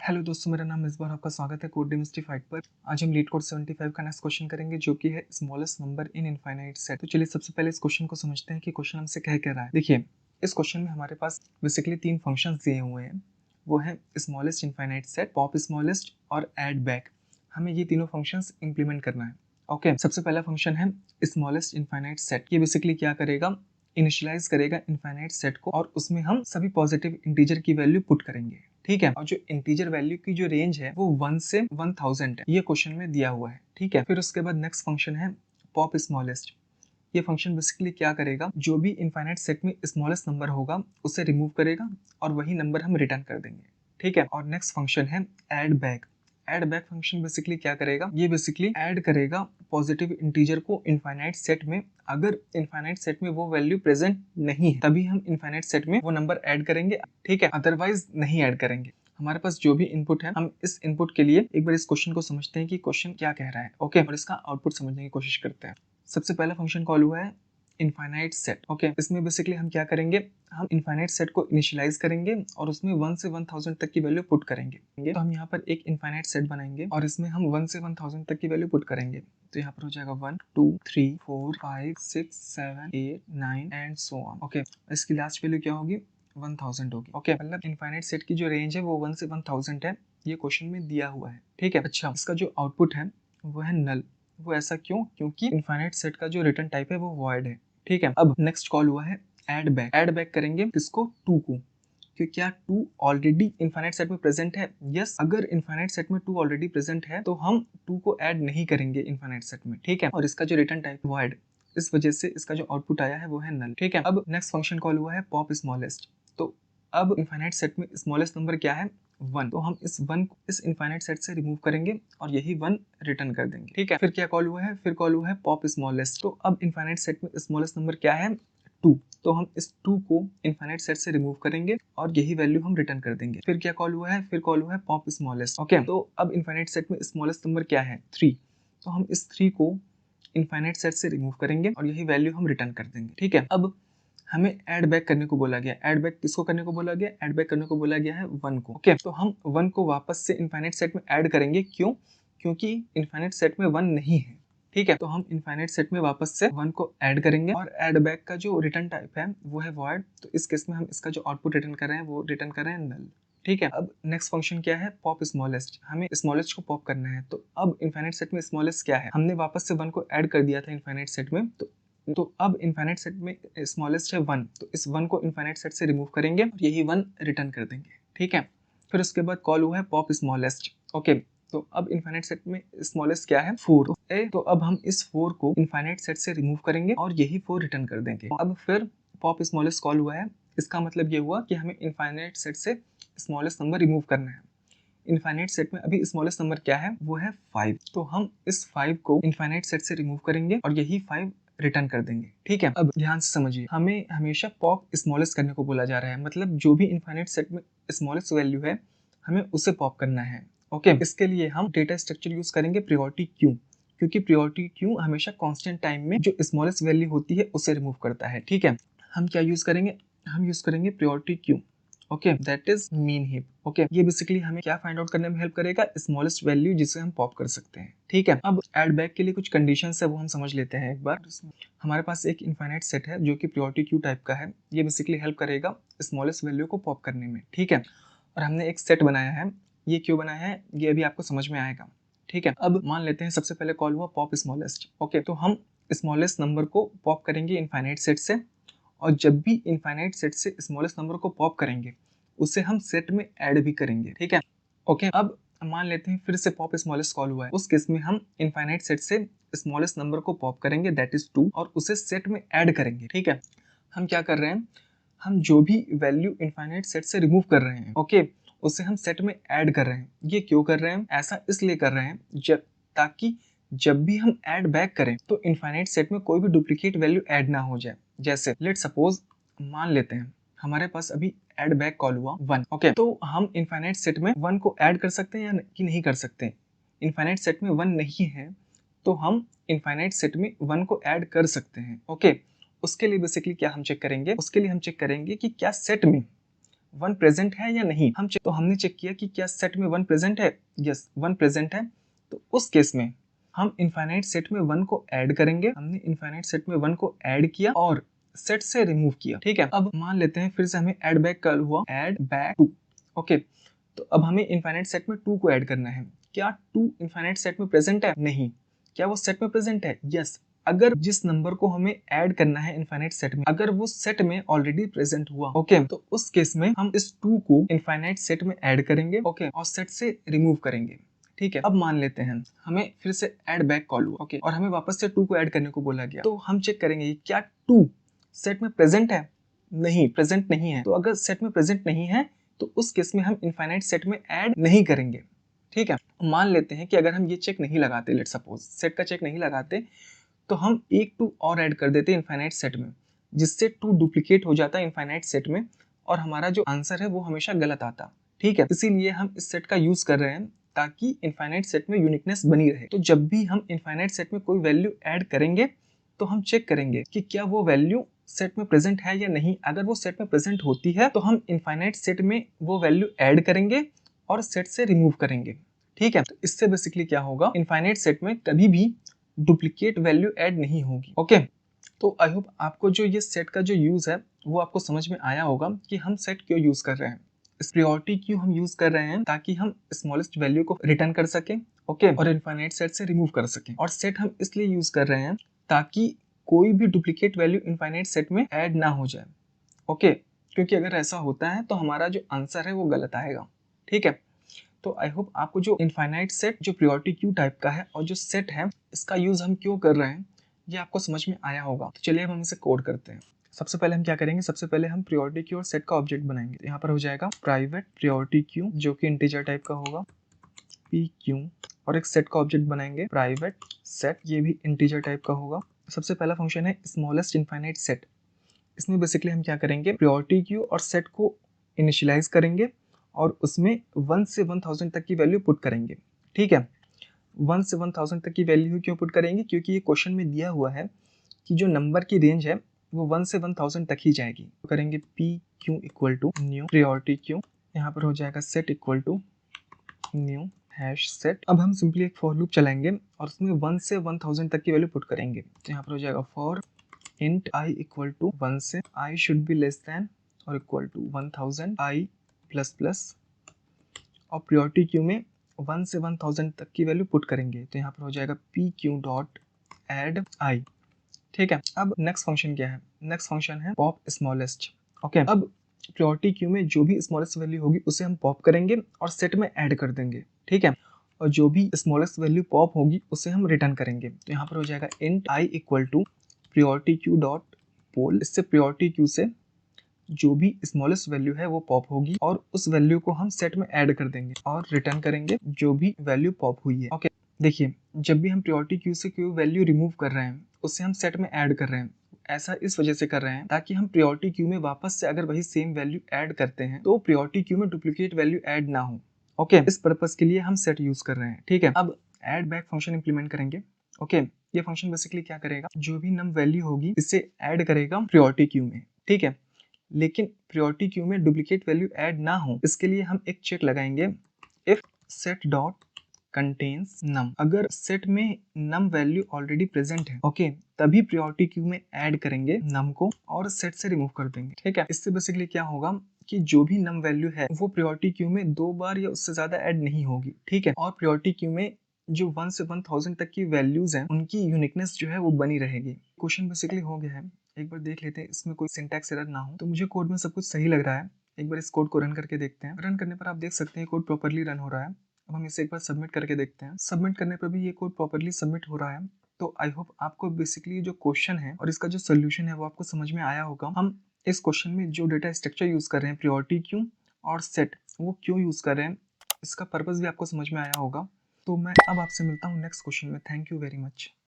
Hello दोस्तों, मेरा नाम मिसबाह और आपका स्वागत है कोड डेमिस्टिफाइड पर। आज हम लीड कोड 75 का नेक्स्ट क्वेश्चन करेंगे जो कि है smallest number in infinite set. तो चलिए सबसे पहले इस क्वेश्चन को समझते हैं कि क्वेश्चन हमसे कह रहा है। देखिए, इस क्वेश्चन में हमारे पास बेसिकली तीन फंक्शंस दिए हुए हैं। वो है smallest infinite set, pop smallest और एड बैक। हमें ये तीनों फंक्शंस इंप्लीमेंट करना है। ओके, सबसे पहला फंक्शन है स्मॉलेस्ट इनफाइनाइट सेट। ये बेसिकली क्या करेगा, इनिशियलाइज करेगा इनफाइनाइट सेट को और उसमें हम सभी पॉजिटिव इंटीजर की वैल्यू पुट करेंगे। ठीक है, और जो इंटीजर वैल्यू की जो रेंज है वो 1 से 1000 है, ये क्वेश्चन में दिया हुआ है। ठीक है, फिर उसके बाद नेक्स्ट फंक्शन है पॉप स्मॉलेस्ट। ये फंक्शन बेसिकली क्या करेगा, जो भी इनफाइनाइट सेट में स्मॉलेस्ट नंबर होगा उसे रिमूव करेगा और वही नंबर हम रिटर्न कर देंगे। ठीक है, और नेक्स्ट फंक्शन है add back. Add back function basically क्या करेगा, ये बेसिकली ऐड करेगा पॉजिटिव इंटीजर को इनफाइनाइट सेट में। अगर इनफाइनाइट सेट में वो वैल्यू प्रेजेंट नहीं है तभी हम इनफाइनाइट सेट में वो नंबर ऐड करेंगे। ठीक है, अदरवाइज नहीं ऐड करेंगे। हमारे पास जो भी इनपुट है, हम इस इनपुट के लिए एक बार इस क्वेश्चन को समझते हैं कि क्वेश्चन क्या कह रहा है। ओके, और इसका आउटपुट समझने की कोशिश करते हैं। सबसे पहला फंक्शन कॉल हुआ है इनफाइनाइट सेट। ओके, इसमें बेसिकली हम क्या करेंगे, हम इनफाइनाइट सेट को इनिशियलाइज करेंगे और उसमें 1 से 1000 तक की वैल्यू पुट करेंगे। तो हम यहाँ पर एक इनफाइनाइट सेट बनाएंगे और इसमें हम 1 से 1000 तक की वैल्यू पुट करेंगे। तो यहाँ पर हो जाएगा 1 2 3 4 5 6 7 8 9 एंड सो ऑन। ओके, इसकी लास्ट वैल्यू क्या होगी, 1000 होगी। ओके, मतलब इनफाइनाइट सेट की जो रेंज है वो 1 से 1000 है, ये क्वेश्चन में दिया हुआ है। ठीक है, अच्छा, इसका जो आउटपुट है वो है नल। वो ऐसा क्यों, क्योंकि इनफाइनाइट सेट का जो रिटर्न टाइप है वो वॉइड है। ठीक है, अब नेक्स्ट कॉल हुआ है ऐड बैक। ऐड बैक करेंगे किसको, 2 को, कि क्या 2 ऑलरेडी इनफाइनाइट सेट में प्रेजेंट है। यस, अगर इनफाइनाइट सेट में 2 ऑलरेडी प्रेजेंट है तो हम 2 को ऐड नहीं करेंगे इनफाइनाइट सेट में। ठीक है, और इसका जो रिटर्न टाइप वॉइड, इस वजह से इसका जो आउटपुट आया है वो है नल। ठीक है, अब नेक्स्ट फंक्शन कॉल हुआ है पॉप स्मॉलेस्ट। तो अब इनफाइनाइट सेट में स्मॉलेस्ट नंबर क्या है, 1। तो हम इस 1 को इस इनफाइनाइट सेट से रिमूव करेंगे और यही 1 रिटर्न कर देंगे। ठीक है, फिर क्या कॉल हुआ है, फिर कॉल हुआ है पॉप स्मॉलेस्ट। तो अब इनफाइनाइट सेट में स्मॉलेस्ट नंबर क्या है, 2। तो हम इस 2 को इनफाइनाइट सेट से रिमूव करेंगे और यही वैल्यू हम रिटर्न कर देंगे। फिर क्या कॉल हुआ है, फिर कॉल हुआ है पॉप स्मॉलेस्ट। ओके, तो अब इनफाइनाइट सेट में स्मॉलेस्ट नंबर क्या है, 3। तो हम इस 3 को इनफाइनाइट सेट से रिमूव करेंगे और यही वैल्यू हम रिटर्न कर देंगे। ठीक है, अब हमें ऐड बैक करने को बोला गया। ऐड बैक किसको करने को बोला गया, ऐड बैक करने को बोला गया है 1 को। ओके, तो हम 1 को वापस से इनफाइनाइट सेट में ऐड करेंगे। क्यों, क्योंकि इनफाइनाइट सेट में 1 नहीं है। ठीक है, तो हम इनफाइनाइट सेट में वापस से 1 को ऐड करेंगे और ऐड बैक का जो रिटर्न टाइप है वो है वॉइड। तो इस केस में हम इसका जो आउटपुट रिटर्न कर रहे हैं वो रिटर्न कर रहे हैं नल। ठीक है, अब नेक्स्ट फंक्शन क्या है, पॉप स्मॉलेस्ट। हमें स्मॉलेस्ट को पॉप करना है। तो अब इनफाइनाइट सेट में स्मॉलेस्ट क्या है, हमने वापस से 1 को ऐड कर दिया था इनफाइनाइट सेट में। तो अब इनफाइनाइट सेट में स्मॉलेस्ट है 1। तो इस 1 को इनफाइनाइट सेट से रिमूव करेंगे और यही 1 रिटर्न कर देंगे। ठीक है, फिर उसके बाद कॉल हुआ है पॉप स्मॉलेस्ट। ओके, तो अब इनफाइनाइट सेट में स्मॉलेस्ट क्या है, 4। तो अब हम इस 4 को इनफाइनाइट सेट से रिमूव करेंगे और यही 4 रिटर्न कर देंगे। अब फिर पॉप स्मॉलेस्ट कॉल हुआ है। इसका मतलब ये हुआ कि हमें इनफाइनाइट सेट से स्मॉलेस्ट नंबर रिमूव करना है। इनफाइनाइट सेट में अभी स्मॉलेस्ट नंबर क्या है, वो है 5। तो हम इस 5 को इनफाइनाइट सेट से रिमूव करेंगे और यही 5 रिटर्न कर देंगे। ठीक है, अब ध्यान से समझिए, हमें हमेशा पॉप स्मॉलेस्ट करने को बोला जा रहा है। मतलब जो भी इनफाइनाइट सेट में स्मॉलेस्ट वैल्यू है हमें उसे पॉप करना है। ओके, इसके लिए हम डेटा स्ट्रक्चर यूज करेंगे प्रायोरिटी क्यू, क्योंकि प्रायोरिटी क्यू हमेशा कांस्टेंट टाइम में जो स्मॉलेस्ट वैल्यू होती है उसे रिमूव करता है। ठीक है, हम क्या यूज करेंगे, हम यूज करेंगे priority queue. Okay, that is mean heap. Okay, ये बेसिकली हमें क्या फाइंड आउट करने में हेल्प करेगा, स्मॉलेस्ट वैल्यू जिसे हम पॉप कर सकते हैं। ठीक है, अब ऐड बैक के लिए कुछ कंडीशंस है वो हम समझ लेते हैं एक बार। हमारे पास एक इनफाइनाइट सेट है जो कि प्रायोरिटी क्यू टाइप का है। ये बेसिकली हेल्प करेगा स्मॉलेस्ट वैल्यू को पॉप करने में। ठीक है, और हमने एक सेट बनाया है। ये क्यों बनाया है ये अभी आपको समझ में आएगा। ठीक है, अब मान लेते हैं सबसे पहले कॉल हुआ पॉप स्मॉलेस्ट। ओके, तो हम स्मॉलेस्ट नंबर को पॉप करेंगे इनफाइनाइट सेट से और जब भी इनफाइनाइट सेट से स्मॉलेस्ट नंबर को पॉप करेंगे उसे हम सेट में ऐड भी करेंगे। ठीक है, ओके, अब मान लेते हैं फिर से पॉप स्मॉलेस्ट कॉल हुआ है। उस केस में हम इनफाइनाइट सेट से स्मॉलेस्ट नंबर को पॉप करेंगे, दैट इज 2, और उसे सेट में ऐड करेंगे। ठीक है, हम क्या कर रहे हैं, हम जो भी वैल्यू इनफाइनाइट सेट से रिमूव कर रहे हैं, ओके, उसे हम सेट में ऐड कर रहे हैं। ये क्यों कर रहे हैं, ऐसा इसलिए कर रहे हैं ताकि जब भी हम ऐड बैक करें तो इनफाइनाइट सेट में कोई भी डुप्लीकेट वैल्यू ऐड ना हो जाए। जैसे लेट सपोज मान लेते हैं हमारे पास अभी ऐड बैक कॉल हुआ 1। ओके, तो हम इनफाइनाइट सेट में 1 को ऐड कर सकते हैं या कि नहीं कर सकते। इनफाइनाइट सेट में 1 नहीं है तो हम इनफाइनाइट सेट में 1 को ऐड कर सकते हैं। ओके, उसके लिए बेसिकली क्या हम चेक करेंगे, उसके लिए हम चेक करेंगे कि क्या सेट में 1 प्रेजेंट है या नहीं। तो हमने चेक किया कि क्या सेट में 1 प्रेजेंट है। यस, 1 प्रेजेंट है। तो उस केस में हम इनफाइनाइट सेट में 1 को ऐड करेंगे। हमने इनफाइनाइट सेट में 1 को ऐड किया और सेट से रिमूव किया। ठीक है, अब मान लेते हैं फिर से हमें ऐड बैक कर हुआ, ऐड बैक 2। ओके, तो अब हमें इनफाइनाइट सेट में 2 को ऐड करना है। क्या 2 इनफाइनाइट सेट में प्रेजेंट है? नहीं। क्या वो सेट में प्रेजेंट है? यस। अगर जिस नंबर को हमें ऐड करना है इनफाइनाइट सेट में, अगर वो सेट में ऑलरेडी प्रेजेंट हुआ, ओके, तो उस केस में हम इस 2 को इनफाइनाइट सेट में ऐड करेंगे, ओके, और सेट से रिमूव करेंगे। ठीक है, अब मान लेते हैं हमें फिर से ऐड बैक कॉल हुआ, ओके, और हमें वापस से 2 को ऐड करने को बोला गया। तो हम चेक करेंगे क्या 2 सेट में प्रेजेंट है? नहीं, प्रेजेंट नहीं है। तो अगर सेट में प्रेजेंट नहीं है तो उस केस में हम इनफाइनाइट सेट में ऐड नहीं करेंगे। ठीक है, मान लेते हैं कि अगर हम ये चेक नहीं लगाते, लेट सपोज सेट का चेक नहीं लगाते, तो हम एक 2 और ऐड कर देते इनफाइनाइट सेट में, जिससे 2 डुप्लीकेट हो जाता है इनफाइनाइट सेट में और हमारा जो आंसर है वो हमेशा गलत आता। ठीक है, इसीलिए हम इस सेट का यूज कर रहे हैं ताकि इनफाइनाइट सेट में यूनिकनेस बनी रहे। तो जब भी हम इनफाइनाइट सेट में कोई वैल्यू ऐड करेंगे तो हम चेक करेंगे कि क्या वो वैल्यू सेट में प्रेजेंट है या नहीं। अगर वो सेट में प्रेजेंट होती है तो हम इनफाइनाइट सेट में वो वैल्यू ऐड करेंगे और सेट से रिमूव करेंगे। ठीक है, तो इससे बेसिकली क्या होगा, इनफाइनाइट सेट में कभी भी डुप्लीकेट वैल्यू ऐड नहीं होगी। ओके, तो आई होप आपको जो ये सेट का जो यूज है वो आपको समझ में आया होगा कि हम सेट क्यों यूज कर रहे हैं, प्रियोरिटी क्यों हम यूज कर रहे हैं, ताकि हम स्मॉलेस्ट वैल्यू को रिटर्न कर सकें, ओके, और इनफाइनाइट सेट से रिमूव कर सकें। और सेट हम इसलिए यूज कर रहे हैं ताकि कोई भी डुप्लीकेट वैल्यू इनफाइनाइट सेट में ऐड ना हो जाए। ओके, क्योंकि अगर ऐसा होता है तो हमारा जो आंसर है वो गलत आएगा। ठीक है, तो आई होप आपको जो इनफाइनाइट सेट, जो प्रियोरिटी क्यू टाइप का है और जो सेट है, इसका यूज हम क्यों कर रहे हैं ये आपको समझ में आया होगा। तो चलिए अब हम इसे कोड करते हैं। सबसे पहले हम क्या करेंगे, सबसे पहले हम प्रियोरिटी क्यू और सेट का ऑब्जेक्ट बनाएंगे। यहाँ पर हो जाएगा प्राइवेट प्रियोरिटी क्यू जो कि इंटीजर टाइप का होगा, पी क्यू, और एक सेट का ऑब्जेक्ट बनाएंगे प्राइवेट सेट, ये भी इंटीजर टाइप का होगा। सबसे पहला फंक्शन है स्मॉलेस्ट इनफाइनाइट सेट। इसमें बेसिकली हम क्या करेंगे, प्रियोरिटी क्यू और सेट को इनिशियलाइज करेंगे और उसमें 1 से 1000 तक की वैल्यू पुट करेंगे। ठीक है, 1 से 1000 तक की वैल्यू क्यों पुट करेंगे, क्योंकि ये क्वेश्चन में दिया हुआ है कि जो नंबर की रेंज है वो 1 से 1000 तक ही जाएगी। तो करेंगे P Q equal to new priority queue, यहाँ पर हो जाएगा set equal to new hash set. अब हम सिंपली एक फॉर लूप चलाएंगे और उसमें 1 से 1000 तक की वैल्यू पुट करेंगे। तो यहाँ पर हो जाएगा for int i equal to 1 से i should be less than और equal to 1000 i plus plus, और प्रियोरिटी क्यू में 1 से 1000 तक की वैल्यू पुट करेंगे। तो यहाँ पर हो जाएगा पी क्यू डॉट एड आई। ठीक है, अब नेक्स्ट फंक्शन क्या है, नेक्स्ट फंक्शन है पॉप स्मॉलेस्ट। ओके, अब प्रियोरिटी क्यू में जो भी स्मॉलेस्ट वैल्यू होगी उसे हम पॉप करेंगे और सेट में ऐड कर देंगे। ठीक है, और जो भी स्मॉलेस्ट वैल्यू पॉप होगी उसे हम रिटर्न करेंगे। तो यहाँ पर हो जाएगा int i equal to priority queue dot poll. इससे प्रियोरिटी क्यू से जो भी स्मॉलेस्ट वैल्यू है वो पॉप होगी और उस वैल्यू को हम सेट में ऐड कर देंगे और रिटर्न करेंगे जो भी वैल्यू पॉप हुई है। ओके, देखिए जब भी हम प्रियोरिटी क्यू से कोई वैल्यू रिमूव कर रहे हैं उसे हम सेट में ऐड कर रहे हैं। ऐसा इस वजह से कर रहे हैं ताकि हम प्रियोरिटी क्यू में वापस से अगर वही सेम वैल्यू ऐड करते हैं तो प्रियोरिटी क्यू में डुप्लीकेट वैल्यू ऐड ना हो। ओके, इस पर्पस के लिए हम सेट यूज कर रहे हैं। ठीक है, अब ऐड बैक फंक्शन इंप्लीमेंट करेंगे। ओके, ये फंक्शन बेसिकली क्या करेगा, जो भी नम वैल्यू होगी इसे ऐड करेगा प्रियोरिटी क्यू में। ठीक है, लेकिन प्रियोरिटी क्यू में डुप्लीकेट वैल्यू ऐड ना हो इसके लिए हम एक चेक लगाएंगे, इफ सेट डॉट कंटेन्स नम। अगर सेट में नम वैल्यू ऑलरेडी प्रेजेंट है, ओके, तभी प्रियोरिटी क्यू में ऐड करेंगे नम को और सेट से रिमूव कर देंगे। ठीक है, इससे बेसिकली क्या होगा कि जो भी नम वैल्यू है वो प्रियोरिटी क्यू में 2 बार या उससे ज्यादा ऐड नहीं होगी। ठीक है, और प्रियोरिटी क्यू में जो 1 से 1000 तक की वैल्यूज हैं उनकी यूनिकनेस जो है वो बनी रहेगी। क्वेश्चन बेसिकली हो गया है, एक बार देख लेते हैं इसमें कोई सिंटैक्स एरर ना हो। तो मुझे कोड में सब कुछ सही लग रहा है, एक बार इस कोड को रन करके देखते हैं। रन करने पर आप देख सकते हैं कोड प्रॉपर्ली रन हो रहा है। अब हम इसे एक बार सबमिट करके देखते हैं। सबमिट करने पर भी ये कोड प्रॉपर्ली सबमिट हो रहा है। तो आई होप आपको बेसिकली जो क्वेश्चन है और इसका जो सोल्यूशन है वो आपको समझ में आया होगा। हम इस क्वेश्चन में जो डेटा स्ट्रक्चर यूज कर रहे हैं प्रियोरिटी क्यू और सेट, वो क्यों यूज कर रहे हैं इसका पर्पस भी आपको समझ में आया होगा। तो मैं अब आपसे मिलता हूँ नेक्स्ट क्वेश्चन में। Thank you very much.